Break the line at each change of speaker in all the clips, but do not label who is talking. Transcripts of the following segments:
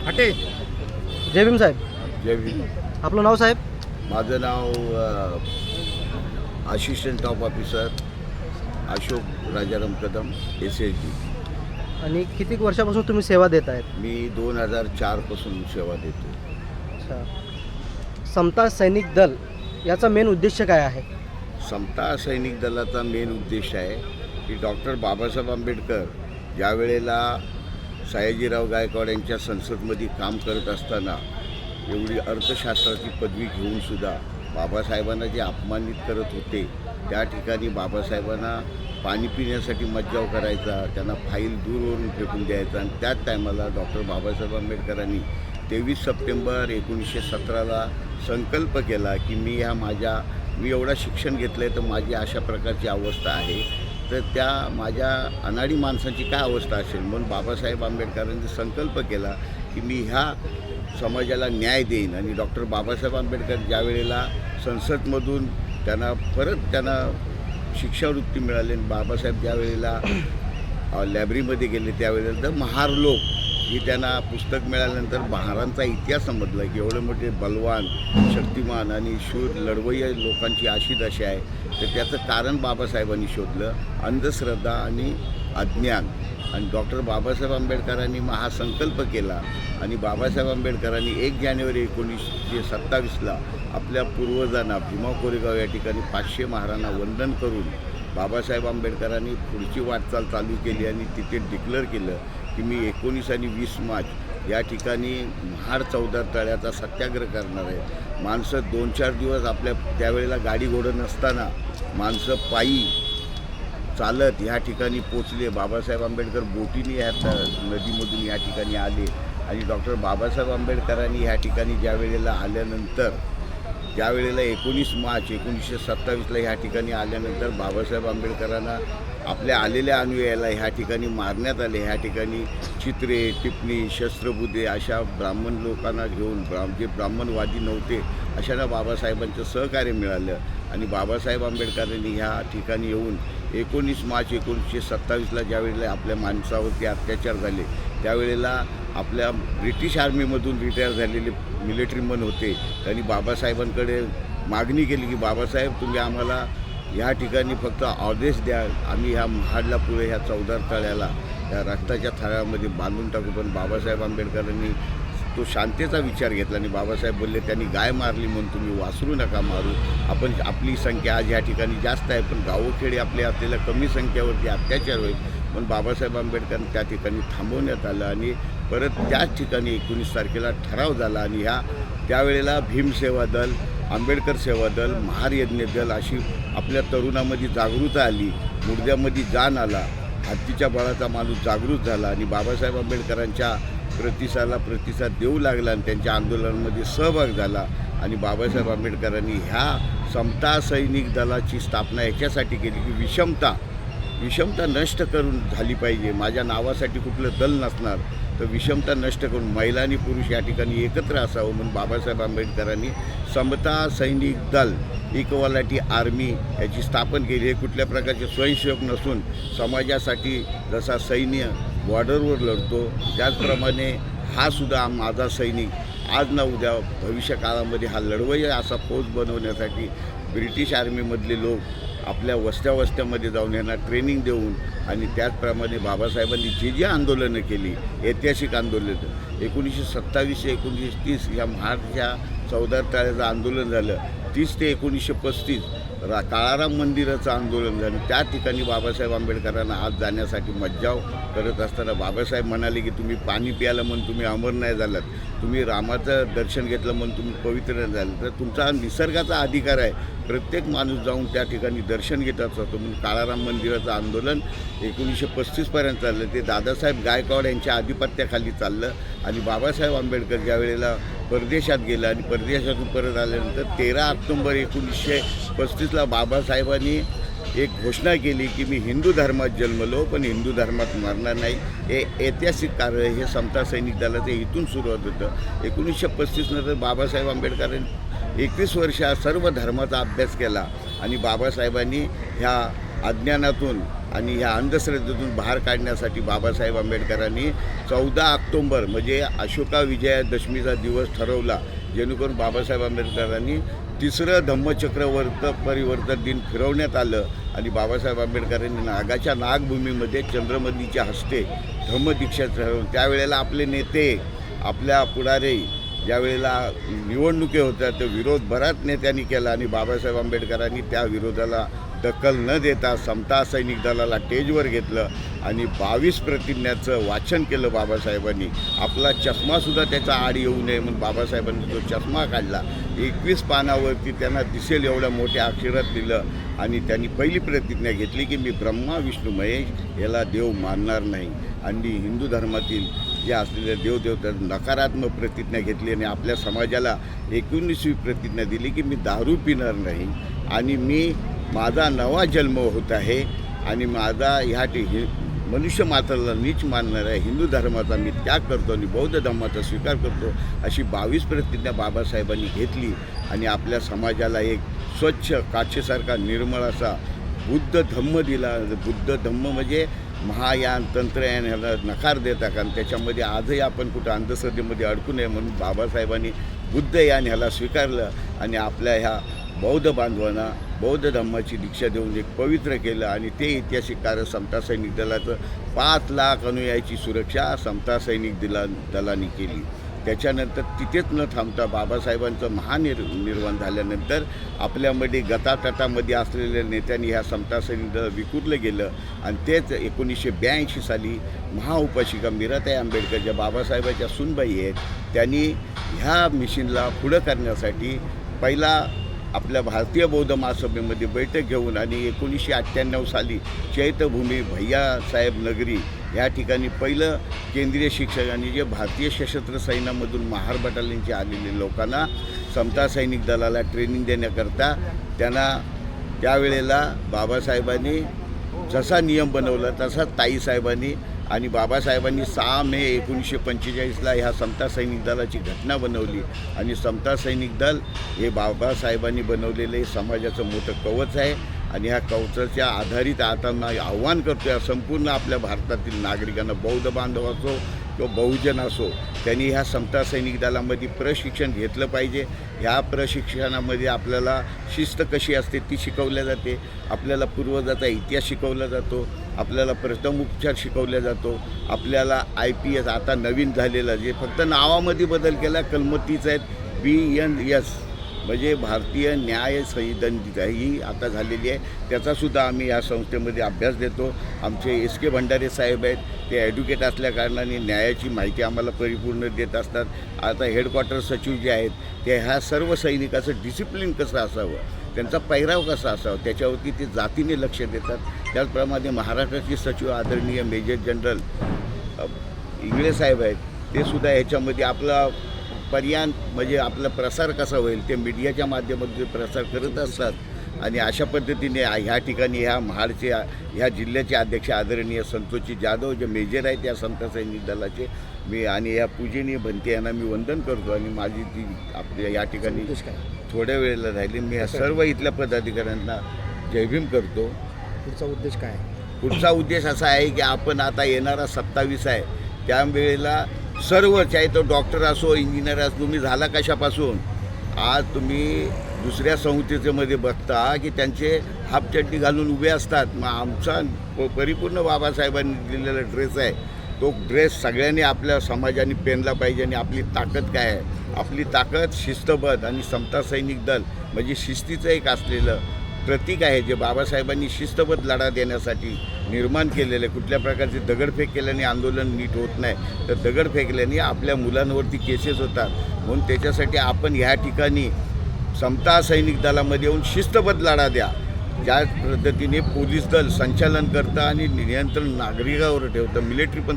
हटे.
जय भीम साहेब.
जय भीम.
आपलं नाव साहेब?
माझं नाव assistant top officer Ashok Rajaram Kadam SSD.
आणि किती वर्षापासून तुम्ही सेवा देत आहेत?
मी 2004 पासून सेवा देतो.
अच्छा. समता सैनिक दल याचा मेन उद्देश काय आहे?
समता सैनिक दलाचा मेन उद्देश आहे की डॉक्टर बाबासाहेब आंबेडकर ज्या वेळेला सयाजीराव गायकवाड यांच्या संसदमध्ये काम करत असताना एवढी अर्थशास्त्राची पदवी घेऊनसुद्धा बाबासाहेबांना जे अपमानित करत होते, त्या ठिकाणी बाबासाहेबांना पाणी पिण्यासाठी मज्जाव करायचा, त्यांना फाईल दूरवरून फेकून द्यायचा. आणि त्याच टायमाला डॉक्टर बाबासाहेब आंबेडकरांनी 23 सप्टेंबर 1917ला संकल्प केला की मी एवढं शिक्षण घेतलं आहे तर माझी अशा प्रकारची अवस्था आहे, तर त्या माझ्या अनाडी माणसाची काय अवस्था असेल. म्हणून बाबासाहेब आंबेडकरांनी संकल्प केला की मी ह्या समाजाला न्याय देईन. आणि डॉक्टर बाबासाहेब आंबेडकर ज्या वेळेला संसदमधून त्यांना शिक्षावृत्ती मिळाली आणि बाबासाहेब ज्या वेळेला लायब्ररीमध्ये गेले त्यावेळेला तर महार लोक ही त्यांना पुस्तक मिळाल्यानंतर महारांचा इतिहास समजला की एवढे मोठे बलवान, शक्तिमान आणि शूर लढवय्या लोकांची अशी दशा आहे. तर त्याचं कारण बाबासाहेबांनी शोधलं, अंधश्रद्धा आणि अज्ञान. आणि डॉक्टर बाबासाहेब आंबेडकरांनी हा संकल्प केला आणि बाबासाहेब आंबेडकरांनी 1 जानेवारी 1927ला आपल्या पूर्वजांना भीमा कोरेगाव या ठिकाणी 500 महारांना वंदन करून बाबासाहेब आंबेडकरांनी पुढची वाटचाल चालू केली आणि तिथे डिक्लेअर केलं की मी 19 आणि 20 मार्च या ठिकाणी महाड चौदार तळ्याचा सत्याग्रह करणार आहे. माणसं 2-4 दिवस आपल्या त्यावेळेला गाडी घोडं नसताना माणसं पायी चालत ह्या ठिकाणी पोचले. बाबासाहेब आंबेडकर बोटीने ह्या नदीमधून या ठिकाणी आले आणि डॉक्टर बाबासाहेब आंबेडकरांनी ह्या ठिकाणी ज्या वेळेला आल्यानंतर ज्यावेळेला 19 मार्च 1927ला ह्या ठिकाणी आल्यानंतर बाबासाहेब आंबेडकरांना आपल्या आलेल्या अनुयायाला ह्या ठिकाणी मारण्यात आले. ह्या ठिकाणी चित्रे, टिपणी, शस्त्रबुद्धे अशा ब्राह्मण लोकांना घेऊन जे ब्राह्मणवादी नव्हते अशांना बाबासाहेबांचं सहकार्य मिळालं. आणि बाबासाहेब आंबेडकरांनी ह्या ठिकाणी येऊन 19 मार्च 1927ला ज्यावेळेला आपल्या माणसावरती अत्याचार झाले त्यावेळेला आपल्या ब्रिटिश आर्मीमधून रिटायर झालेले मिलिटरीमन होते. त्यांनी बाबासाहेबांकडे मागणी केली की बाबासाहेब तुम्ही आम्हाला ह्या ठिकाणी फक्त आदेश द्या, आम्ही ह्या महाडला पुढे ह्या चौदार तळ्याला या रक्ताच्या थाळ्यामध्ये बांधून टाकू. पण बाबासाहेब आंबेडकरांनी तो शांतीचा विचार घेतला आणि बाबासाहेब बोलले त्यांनी गाय मारली म्हणून तुम्ही वासरू नका मारू. आपली संख्या आज ह्या ठिकाणी जास्त आहे पण गावोखेडे आपल्या असलेल्या कमी संख्येवरती अत्याचार होईल. पण बाबासाहेब आंबेडकरांनी त्या ठिकाणी थांबवण्यात आलं आणि परत त्याच ठिकाणी 19 तारखेला ठराव झाला. आणि त्यावेळेला भीम सेवा दल, आंबेडकर सेवा दल, महार यज्ञ दल अशी आपल्या तरुणामध्ये जागृती आली, मुर्द्यामध्ये जान आला, हत्तीच्या बळाचा माणूस जागृत झाला आणि बाबासाहेब आंबेडकरांच्या प्रतिसाद देऊ लागला आणि त्यांच्या आंदोलनामध्ये सहभाग झाला. आणि बाबासाहेब आंबेडकरांनी ह्या समता सैनिक दलाची स्थापना याच्यासाठी केली की विषमता नष्ट करून झाली पाहिजे. माझ्या नावासाठी कुठलं दल नसणार तर विषमता नष्ट करून महिला आणि पुरुष या ठिकाणी एकत्र असावं म्हणून बाबासाहेब आंबेडकरांनी समता सैनिक दल, इक्वालिटी आर्मी याची स्थापन केली. हे कुठल्या प्रकारचे स्वयंसेवक नसून समाजासाठी जसा सैन्य बॉर्डरवर लढतो त्याचप्रमाणे हा सुद्धा माझा सैनिक आज ना उद्या भविष्य काळामध्ये हा लढवय्या असा फौज बनवण्यासाठी ब्रिटिश आर्मीमधले लोक आपल्या वस्त्यामध्ये जाऊन यांना ट्रेनिंग देऊन आणि त्याचप्रमाणे बाबासाहेबांनी जी आंदोलनं केली, ऐतिहासिक आंदोलनं 1927 ते 1930 या महाडच्या चौदार तळ्याचं आंदोलन झालं. 30 ते 1935 काळाराम मंदिराचं आंदोलन झालं. त्या ठिकाणी बाबासाहेब आंबेडकरांना आज जाण्यासाठी मज्जाव करत असताना बाबासाहेब म्हणाले की तुम्ही पाणी प्यायला म्हणून तुम्ही अमर नाही झालात, तुम्ही रामाचं दर्शन घेतलं म्हणून तुम्ही पवित्र नाही झालं. तर तुमचा निसर्गाचा अधिकार आहे, प्रत्येक माणूस जाऊन त्या ठिकाणी दर्शन घेत असतो. म्हणून काळाराम मंदिराचं आंदोलन 1935पर्यंत चाललं. ते दादासाहेब गायकवाड यांच्या आधिपत्याखाली चाललं. आणि बाबासाहेब आंबेडकर ज्या वेळेला परदेशात गेला आणि परदेशातून परत आल्यानंतर 13 ऑक्टोबर 1935ला बाबासाहेबांनी एक घोषणा केली की मी हिंदू धर्मात जन्मलो पण हिंदू धर्मात मरणार नाही. हे ऐतिहासिक कार्य हे समता सैनिक दलाचं इथून सुरुवात होतं. 1935 नंतर बाबासाहेब आंबेडकरांनी 21 वर्ष सर्व धर्माचा अभ्यास केला आणि बाबासाहेबांनी ह्या अज्ञानातून आणि ह्या अंधश्रद्धेतून बाहेर काढण्यासाठी बाबासाहेब आंबेडकरांनी 14 ऑक्टोंबर म्हणजे अशोका विजयादशमीचा दिवस ठरवला, जेणेकरून बाबासाहेब आंबेडकरांनी तिसरं धम्मचक्रवर्त परिवर्तन दिन फिरवण्यात आलं आणि बाबासाहेब आंबेडकरांनी नागाच्या नागभूमीमध्ये चंद्रमतीच्या हस्ते धम्मदीक्षा ठरवून त्यावेळेला आपले नेते, आपल्या पुढारी ज्या वेळेला निवडणुकी होत्या तो विरोध बऱ्याच नेत्यांनी केला आणि बाबासाहेब आंबेडकरांनी त्या विरोधाला दखल न देता समता सैनिक दलाला स्टेजवर घेतलं आणि 22 प्रतिज्ञाचं वाचन केलं बाबासाहेबांनी. आपला चष्मासुद्धा त्याचा आड येऊ नये म्हणून बाबासाहेबांनी तो चष्मा काढला. 21 पानावरती त्यांना दिसेल एवढ्या मोठ्या अक्षरात लिहिलं आणि त्यांनी पहिली प्रतिज्ञा घेतली की मी ब्रह्मा विष्णू महेश याला देव मानणार नाही. आणि हिंदू धर्मातील जे असलेल्या देवदेवता नकारात्मक प्रतिज्ञा घेतली आणि आपल्या समाजाला 19वी प्रतिज्ञा दिली की मी दारू पिणार नाही आणि मी माझा नवा जन्म होत आहे आणि माझा ह्या मनुष्य मात्राला नीच मानणार आहे. हिंदू धर्माचा मी त्याग करतो आणि बौद्ध धर्माचा स्वीकार करतो. अशी 22 प्रतिज्ञा बाबासाहेबांनी घेतली आणि आपल्या समाजाला एक स्वच्छ काचेसारखा निर्मळ असा बुद्ध धम्म दिला. बुद्ध धम्म म्हणजे महायान तंत्रयान ह्याला नकार देता कारण त्याच्यामध्ये आजही आपण कुठं अंधश्रद्धेमध्ये अडकू नये म्हणून बाबासाहेबांनी बुद्धयान ह्याला स्वीकारलं आणि आपल्या ह्या बौद्ध बांधवांना बौद्ध धम्माची दीक्षा देऊन एक पवित्र केलं आणि ते ऐतिहासिक कार्य समता सैनिक दलाचं 5 लाख अनुयायीची सुरक्षा समता सैनिक दलाने केली. त्याच्यानंतर तिथेच न थांबता बाबासाहेबांचं महानिर्वाण झाल्यानंतर आपल्यामध्ये गटातटामध्ये असलेल्या नेत्यांनी ह्या समता सैनिक दल विखुरलं गेलं आणि तेच 1982 साली महाउपाशिका मीराताई आंबेडकर ज्या बाबासाहेबांच्या सूनबाई आहेत त्यांनी ह्या मिशनला पुढं करण्यासाठी पहिला आपल्या भारतीय बौद्ध महासभेमध्ये बैठक घेऊन आणि 1998 साली चैत्यभूमी भैयासाहेब नगरी या ठिकाणी पहिलं केंद्रीय शिक्षकांनी जे भारतीय सशस्त्र सैन्यामधून महार बटालियनचे आलेले लोकांना समता सैनिक दलाला ट्रेनिंग देण्याकरता त्यांना त्यावेळेला बाबासाहेबांनी जसा नियम बनवला तसाच ताईसाहेबांनी आणि बाबासाहेबांनी 6 मे 1945ला ह्या समता सैनिक दलाची घटना बनवली आणि समता सैनिक दल हे बाबासाहेबांनी बनवलेले समाजाचं मोठं कवच आहे आणि ह्या कवचाच्या आधारित आता मी आव्हान करतो या संपूर्ण आपल्या भारतातील नागरिकांना बौद्ध बांधव असो किंवा बहुजन असो त्यांनी ह्या समता सैनिक दलामध्ये प्रशिक्षण घेतलं पाहिजे. ह्या प्रशिक्षणामध्ये आपल्याला शिस्त कशी असते ती शिकवल्या जाते, आपल्याला पूर्वजाचा इतिहास शिकवला जातो, आपल्याला प्रथमोपचार शिकवला जातो, आपल्याला IPS आता नवीन झालेलं जे फक्त नावामध्ये बदल केला कलम 30 आहेत BNS म्हणजे भारतीय न्याय संहिता ही आता झालेली आहे. त्याचासुद्धा आम्ही या संस्थेमध्ये अभ्यास देतो. आमचे SK भंडारे साहेब आहेत ते ॲडव्होकेट असल्याकारणाने न्यायाची माहिती आम्हाला परिपूर्ण देत असतात. आता हेडक्वार्टर सचिव जे आहेत ते ह्या सर्व सैनिकाचं डिसिप्लिन कसं असावं, त्यांचा पहिराव कसा असावा त्याच्यावरती ते जातीने लक्ष देतात. त्याचप्रमाणे महाराष्ट्राचे सचिव आदरणीय मेजर जनरल इंगळे साहेब आहेत ते सुद्धा ह्याच्यामध्ये आपला पर्याय म्हणजे आपला प्रसार कसा होईल ते मीडियाच्या माध्यमातून प्रसार करत असतात आणि अशा पद्धतीने ह्या ठिकाणी ह्या महाडचे ह्या जिल्ह्याचे अध्यक्ष आदरणीय संतोषजी जाधव जे मेजर आहेत या समता सैनिक दलाचे मी आणि या पूजनीय भंते यांना मी वंदन करतो आणि माझी ती आपल्या या ठिकाणी थोड्या वेळेला राहिली. मी ह्या सर्व इथल्या पदाधिकाऱ्यांना जयभीम करतो.
पुढचा उद्देश काय आहे?
पुढचा उद्देश असा आहे की आपण आता येणारा 27 आहे त्यावेळेला सर्व चाहे तो डॉक्टर असो इंजिनियर असो तुम्ही झाला कशापासून आज तुम्ही दुसऱ्या संस्थेमध्ये बघता की त्यांचे हाफ चड्डी घालून उभे असतात. मग आमचा परिपूर्ण बाबासाहेबांनी दिलेला ड्रेस आहे तो ड्रेस सगळ्यांनी आपल्या समाजाने पेनला पाहिजे आणि आपली ताकद काय आहे आपली ताकद शिस्तबद्ध आणि समता सैनिक दल म्हणजे शिस्तीचं एक असलेलं प्रतीक आहे जे बाबासाहेबांनी शिस्तबद्ध लढा देण्यासाठी निर्माण केलेलं आहे. कुठल्या प्रकारचे दगडफेक केल्याने आंदोलन नीट होत नाही तर दगड फेकल्याने आपल्या मुलांवरती केसेस होतात म्हणून त्याच्यासाठी आपण ह्या ठिकाणी समता सैनिक दलामध्ये येऊन शिस्तबद्ध लढा द्या. ज्या पद्धतीने पोलीस दल संचालन करतं आणि नियंत्रण नागरिकावर ठेवतं मिलिटरी पण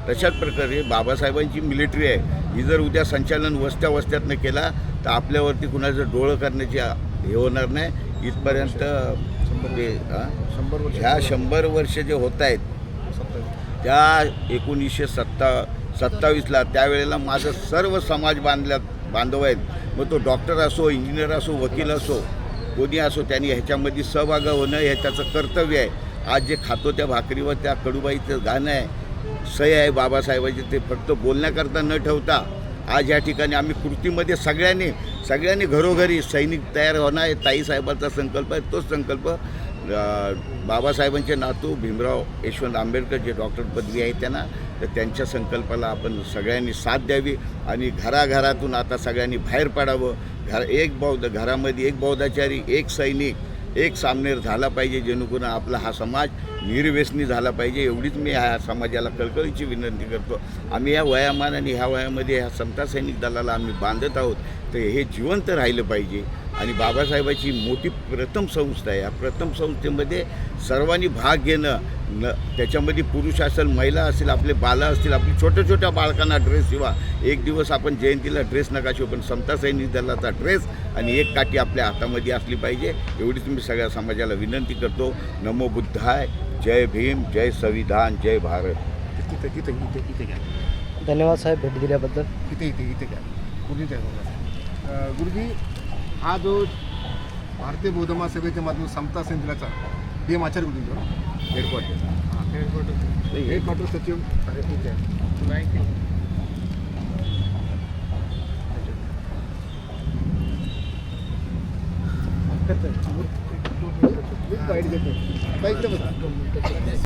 तशाच प्रकारे बाबासाहेबांची मिलिटरी आहे ही जर उद्या संचालन वस्त्यातनं केला तर आपल्यावरती कुणाचं डोळं करण्याची हे होणार नाही. इथपर्यंत ते 100 वर्ष जे होत आहेत त्या 1927ला त्यावेळेला माझं सर्व समाज बांधव आहेत मग तो डॉक्टर असो इंजिनियर असो वकील असो कोणी असो त्यांनी ह्याच्यामध्ये सहभाग होणं हे त्याचं कर्तव्य आहे. आज जे खातो त्या भाकरीवर त्या कडूबाईचं गाणं आहे, सही आहे बाबासाहेबांची, ते फक्त बोलण्याकरता न ठेवता आज या ठिकाणी आम्ही कृतीमध्ये सगळ्यांनी घरोघरी सैनिक तयार होणं आहे. ताईसाहेबांचा संकल्प आहे. तोच संकल्प बाबासाहेबांचे नातू भीमराव यशवंत आंबेडकर जे डॉक्टर पदवी आहे त्यांना, तर त्यांच्या संकल्पाला आपण सगळ्यांनी साथ द्यावी आणि घराघरातून आता सगळ्यांनी बाहेर पडावं. घरामध्ये एक बौद्धाचारी, एक सैनिक, एक सामनेर झाला पाहिजे, जेणेकरून आपला हा समाज निर्व्यसनी झाला पाहिजे. एवढीच मी ह्या समाजाला कळकळीची विनंती करतो. आम्ही या वयामान आणि ह्या वयामध्ये ह्या समता सैनिक दलाला आम्ही बांधत आहोत, तर हे जिवंत राहिलं पाहिजे. आणि बाबासाहेबाची मोठी प्रथम संस्था आहे. या प्रथम संस्थेमध्ये सर्वांनी भाग घेणं, त्याच्यामध्ये पुरुष असेल, महिला असेल, आपले बालं असतील, आपली छोट्या बाळकांना ड्रेस शिवा. एक दिवस आपण जयंतीला ड्रेस नका शिवू, पण समता सैनिक दलाचा ड्रेस आणि एक काठी आपल्या हातामध्ये असली पाहिजे. एवढीच मी सगळ्या समाजाला विनंती करतो. नमो बुद्धाय, जय भीम, जय संविधान, जय भारत.
इथे घ्या.
धन्यवाद साहेब भेट दिल्याबद्दल.
इथे घ्या. गुरुजी गुरुजी, हा जो भारतीय बौद्ध महासभेच्या माध्यमातून समता सैनिकाचा DM आचार्य गुरुजी हेडक्वार्टर सचिव